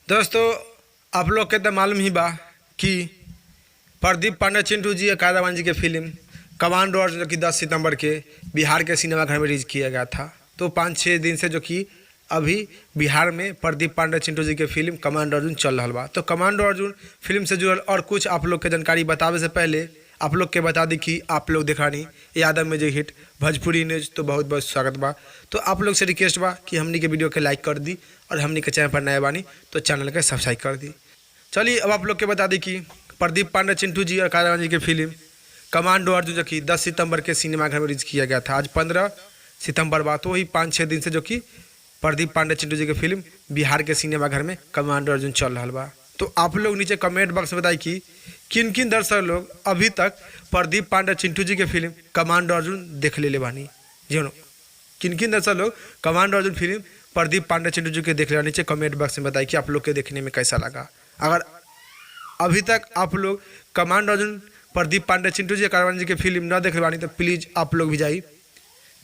दोस्तों आप लोग के तो मालूम ही बा कि प्रदीप पांडे चिंटू जी और कायदावान जी के फिल्म कमांडो अर्जुन जो कि 10 सितंबर के बिहार के सिनेमाघर में रिलीज किया गया था। तो 5-6 दिन से जो कि अभी बिहार में प्रदीप पांडे चिंटू जी के फिल्म कमांडो अर्जुन चल रहा बा। तो कमांडो अर्जुन फिल्म से जुड़ल और कुछ आप लोग के जानकारी बतावे से पहले आप लोग के बता दी कि आप लोग देखा नहीं यादव में जो हिट भोजपुरी न्यूज, तो बहुत बहुत स्वागत बा। तो आप लोग से रिक्वेस्ट बा कि हमनी के वीडियो के लाइक कर दी और हमनी के चैनल पर नए बानी तो चैनल के सब्सक्राइब कर दी। चलिए अब आप लोग के बता दी कि प्रदीप पांडे चिंटू जी और कायदावान जी की फिल्म कमांडो अर्जुन जो कि 10 सितंबर के सिनेमाघर में रिलीज किया गया था। आज 15 सितंबर बा, तो वही 5-6 दिन से जो कि प्रदीप पांडे चिंटू जी की फिल्म बिहार के सिनेमाघर में कमांडो अर्जुन चल रहा बा। तो आप लोग नीचे कमेंट बॉक्स में बताइए कि किन किन दर्शक लोग अभी तक प्रदीप पांडे चिंटू जी के फिल्म कमांडो अर्जुन देख ले बानी। जी नो, किन किन दर्शक लोग कमांडो अर्जुन फिल्म प्रदीप पांडे चिंटू जी के देख ले, नीचे कमेंट बॉक्स में बताइए कि आप लोग के देखने में कैसा लगा। अगर अभी तक आप लोग कमांडो अर्जुन प्रदीप पांडे चिंटू जी कायदावान जी की फिल्म न देख बानी तो प्लीज़ आप लोग भी जाइए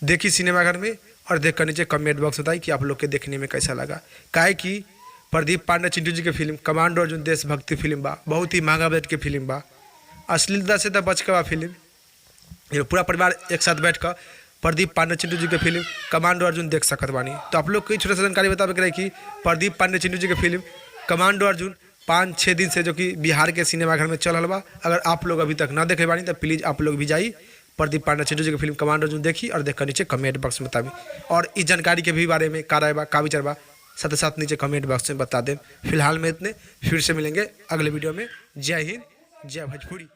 देखिए सिनेमाघर में और देख कर नीचे कमेंट बॉक्स बताइए कि आप लोग के देखने में कैसा लगा। काहे कि प्रदीप पांडे चिंटू जी की फिल्म कमांडो अर्जुन देशभक्ति फिल्म बा, बहुत ही महंगा बजट की फिल्म बा, अश्लीलता से तो बच के बा फिल्म। ये पूरा परिवार एक साथ बैठ कर प्रदीप पांडे चिंटू जी की फिल्म कमांडो अर्जुन देख सकत बानी। तो आप लोग को छोटा सा जानकारी बतावे के रही कि प्रदीप पांडे चिंटू जी की फिल्म कमांडो अर्जुन 5-6 दिन से जो कि बिहार के सिनेमाघर में चल रहा बा। अगर आप लोग अभी तक ना देखे बानी तो प्लीज़ आप लोग भी जाइए प्रदीप पांडे चिंटू जी की फिल्म कमांडो अर्जुन देखी और देखकर नीचे कमेंट बॉक्स में बताबी और इस जानकारी के भी बारे में का राय बा का विचार बा साथ साथ नीचे कमेंट बॉक्स में बता दें। फिलहाल में इतने, फिर से मिलेंगे अगले वीडियो में। जय हिंद, जय भोजपुरी।